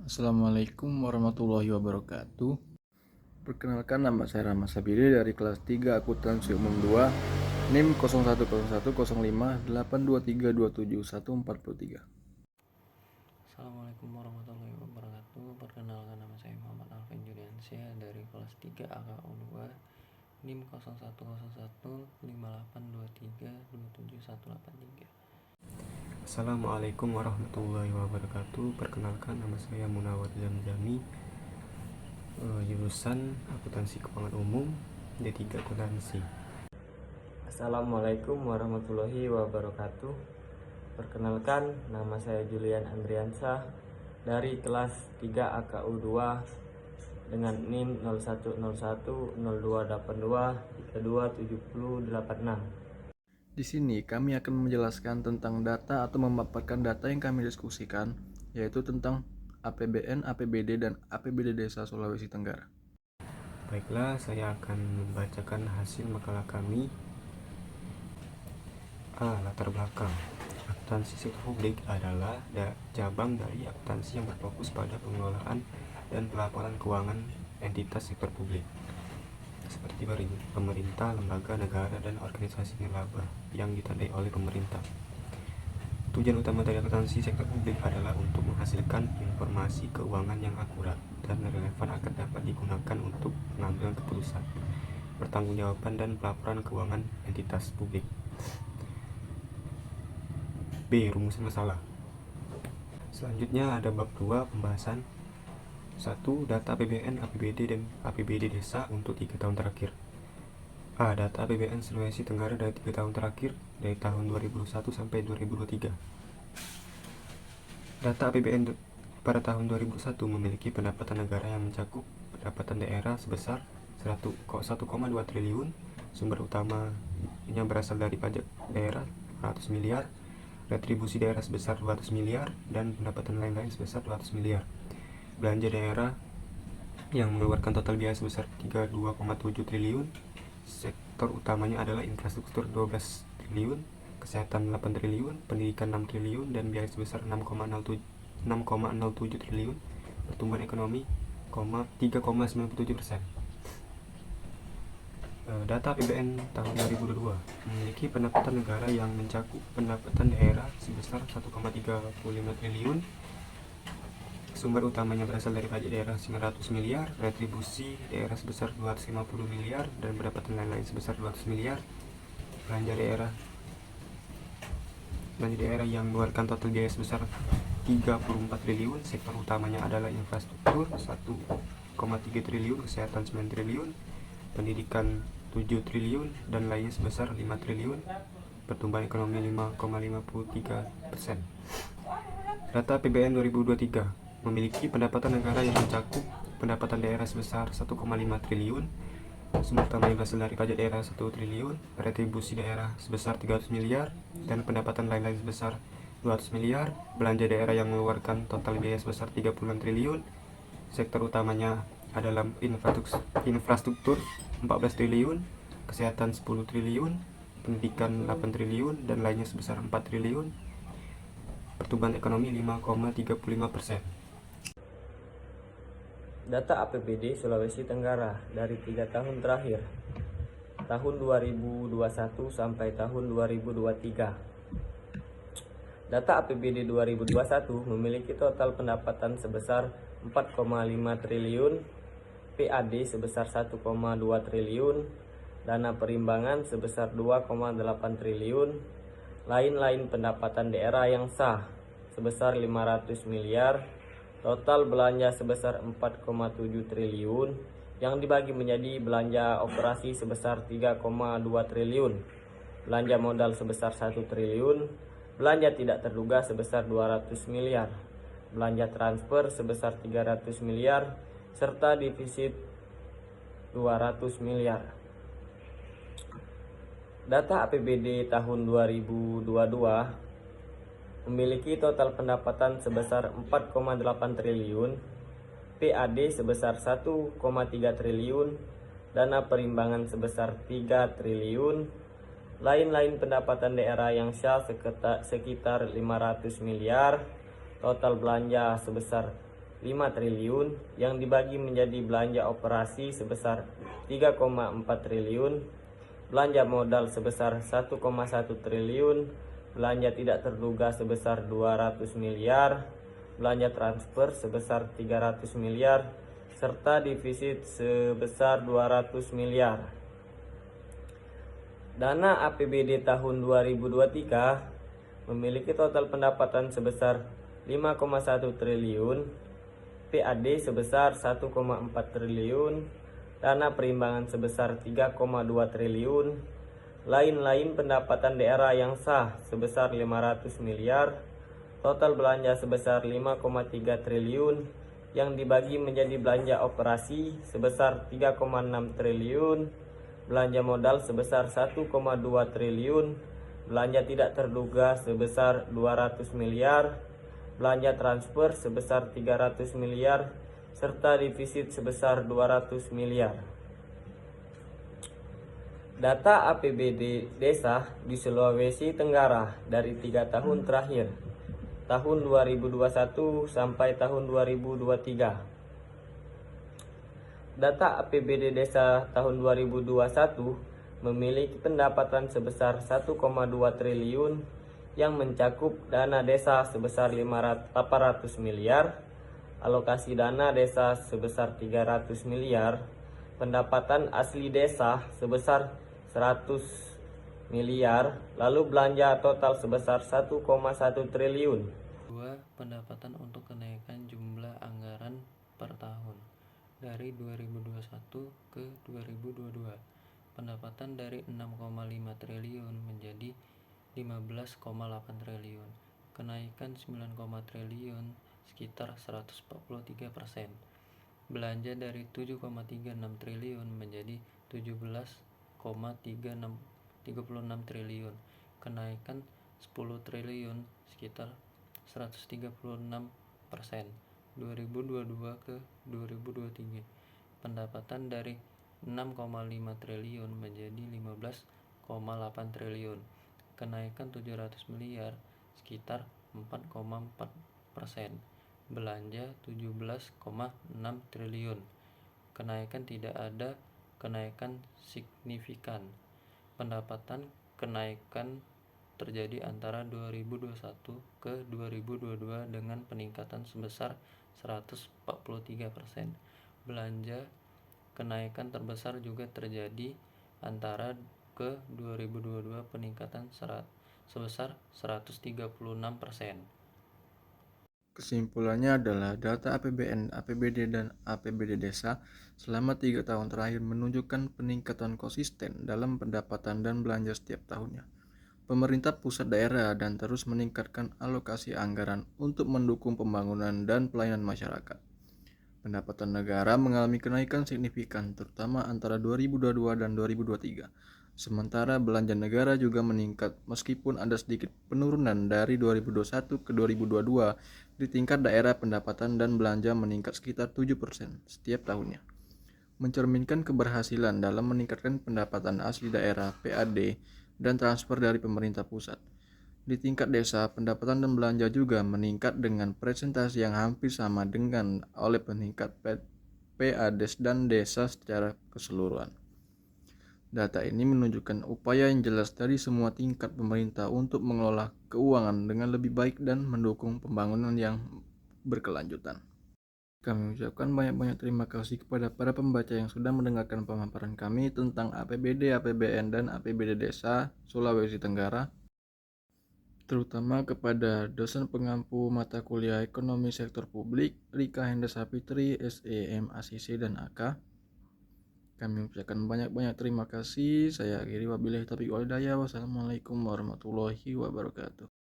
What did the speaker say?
Assalamualaikum warahmatullahi wabarakatuh. Perkenalkan, nama saya Rahmat Sabiri dari kelas 3 Akuntansi Umum 2, NIM 01010582327143. Assalamualaikum warahmatullahi wabarakatuh. Perkenalkan, nama saya Muhammad Alvin Juliansyah dari kelas 3 AKU 2, NIM 01015823278183. Assalamualaikum warahmatullahi wabarakatuh. Perkenalkan, nama saya Munawar Jamjami, jurusan Akuntansi Keuangan Umum D3 Akuntansi. Assalamualaikum warahmatullahi wabarakatuh. Perkenalkan, nama saya Julian Andriansah dari kelas 3 AKU 2 dengan NIM 01010282327086. Di sini kami akan menjelaskan tentang data atau memaparkan data yang kami diskusikan, yaitu tentang APBN, APBD, dan APBD Desa Sulawesi Tenggara. Baiklah, saya akan membacakan hasil makalah kami. Latar belakang. Akuntansi sektor publik adalah cabang dari akuntansi yang berfokus pada pengelolaan dan pelaporan keuangan entitas sektor publik, seperti pemerintah, lembaga negara, dan organisasi nirlaba yang ditandai oleh pemerintah. Tujuan utama dari akuntansi sektor publik adalah untuk menghasilkan informasi keuangan yang akurat dan relevan agar dapat digunakan untuk pengambilan keputusan, pertanggungjawaban, dan pelaporan keuangan entitas publik. B. Rumusan masalah. Selanjutnya ada bab 2, pembahasan 1. Data APBN, APBD, dan APBD Desa untuk 3 tahun terakhir. Data APBN Sulawesi Tenggara dari 3 tahun terakhir, dari tahun 2021 sampai 2023. Data APBN pada tahun 2021 memiliki pendapatan negara yang mencakup pendapatan daerah sebesar 1,2 triliun, sumber utamanya berasal dari pajak daerah 100 miliar, retribusi daerah sebesar 200 miliar, dan pendapatan lain-lain sebesar 200 miliar. Belanja daerah yang mengeluarkan total biaya sebesar 32,7 triliun. Sektor utamanya adalah infrastruktur 12 triliun, kesehatan 8 triliun, pendidikan 6 triliun, dan biaya sebesar 6,07 triliun. Pertumbuhan ekonomi 3,97%. Data APBN tahun 2022 memiliki pendapatan negara yang mencakup pendapatan daerah sebesar 1,35 triliun, sumber utamanya berasal dari pajak daerah 900 miliar, retribusi daerah sebesar 250 miliar, dan pendapatan lain-lain sebesar 200 miliar. Belanja daerah yang mengeluarkan total biaya sebesar 34 triliun. Sektor utamanya adalah infrastruktur 1,3 triliun, kesehatan 9 triliun, pendidikan 7 triliun, dan lainnya sebesar 5 triliun. Pertumbuhan ekonomi 5,53%. Data APBN 2023 memiliki pendapatan negara yang mencakup pendapatan daerah sebesar 1,5 triliun, sumber utamanya berasal dari pajak daerah 1 triliun, retribusi daerah sebesar 300 miliar, dan pendapatan lain-lain sebesar 200 miliar. Belanja daerah yang mengeluarkan total biaya sebesar 36 triliun. Sektor utamanya adalah infrastruktur 14 triliun, kesehatan 10 triliun, pendidikan 8 triliun, dan lainnya sebesar 4 triliun. Pertumbuhan ekonomi 5,35%. Data APBD Sulawesi Tenggara dari 3 tahun terakhir, tahun 2021 sampai tahun 2023. Data APBD 2021 memiliki total pendapatan sebesar 4,5 triliun, PAD sebesar 1,2 triliun, dana perimbangan sebesar 2,8 triliun, lain-lain pendapatan daerah yang sah sebesar 500 miliar, total belanja sebesar 4,7 triliun yang dibagi menjadi belanja operasi sebesar 3,2 triliun, belanja modal sebesar 1 triliun, belanja tidak terduga sebesar 200 miliar, belanja transfer sebesar 300 miliar, serta defisit 200 miliar. Data APBD tahun 2022 memiliki total pendapatan sebesar 4,8 triliun, PAD sebesar 1,3 triliun, dana perimbangan sebesar 3 triliun, lain-lain pendapatan daerah yang syah sekitar 500 miliar, total belanja sebesar 5 triliun yang dibagi menjadi belanja operasi sebesar 3,4 triliun, belanja modal sebesar 1,1 triliun, belanja tidak terduga sebesar 200 miliar, belanja transfer sebesar 300 miliar, serta defisit sebesar 200 miliar. Dana APBD tahun 2023 memiliki total pendapatan sebesar 5,1 triliun, PAD sebesar 1,4 triliun, dana perimbangan sebesar 3,2 triliun, lain-lain pendapatan daerah yang sah sebesar 500 miliar, total belanja sebesar 5,3 triliun yang dibagi menjadi belanja operasi sebesar 3,6 triliun, belanja modal sebesar 1,2 triliun, belanja tidak terduga sebesar 200 miliar, belanja transfer sebesar 300 miliar, serta defisit sebesar 200 miliar. Data APBD desa di Sulawesi Tenggara dari 3 tahun terakhir, tahun 2021 sampai tahun 2023. Data APBD desa tahun 2021 memiliki pendapatan sebesar 1,2 triliun yang mencakup dana desa sebesar 800 miliar, alokasi dana desa sebesar 300 miliar, pendapatan asli desa sebesar 100 miliar, lalu belanja total sebesar 1,1 triliun. 2. Pendapatan untuk kenaikan jumlah anggaran per tahun dari 2021 ke 2022. Pendapatan dari 6,5 triliun menjadi 15,8 triliun, kenaikan 9, triliun sekitar 143%. Belanja dari 7,36 triliun menjadi 17,36 triliun, kenaikan 10 triliun sekitar 136%. 2022 ke 2023. Pendapatan dari 6,5 triliun menjadi 15,8 triliun, kenaikan 700 miliar sekitar 4,4%. Belanja 17,6 triliun, kenaikan tidak ada kenaikan signifikan. Pendapatan kenaikan terjadi antara 2021 ke 2022 dengan peningkatan sebesar 143%. Belanja kenaikan terbesar juga terjadi antara ke 2022 peningkatan sebesar 136%. Kesimpulannya adalah data APBN, APBD, dan APBD desa selama 3 tahun terakhir menunjukkan peningkatan konsisten dalam pendapatan dan belanja setiap tahunnya. Pemerintah pusat daerah dan terus meningkatkan alokasi anggaran untuk mendukung pembangunan dan pelayanan masyarakat. Pendapatan negara mengalami kenaikan signifikan terutama antara 2022 dan 2023. Sementara belanja negara juga meningkat meskipun ada sedikit penurunan dari 2021 ke 2022. Di tingkat daerah pendapatan dan belanja meningkat sekitar 7% setiap tahunnya, mencerminkan keberhasilan dalam meningkatkan pendapatan asli daerah (PAD) dan transfer dari pemerintah pusat. Di tingkat desa, pendapatan dan belanja juga meningkat dengan presentasi yang hampir sama dengan oleh peningkat PAD dan desa secara keseluruhan. Data ini menunjukkan upaya yang jelas dari semua tingkat pemerintah untuk mengelola keuangan dengan lebih baik dan mendukung pembangunan yang berkelanjutan. Kami ucapkan banyak-banyak terima kasih kepada para pembaca yang sudah mendengarkan pemaparan kami tentang APBD, APBN, dan APBD Desa Sulawesi Tenggara, terutama kepada dosen pengampu mata kuliah Ekonomi Sektor Publik, Rika Hendra Sapitri, SEM, ACC, dan AK. Kami ucapkan banyak-banyak terima kasih. Saya akhiri wabillahi taufiq wal hidayah. Wassalamualaikum warahmatullahi wabarakatuh.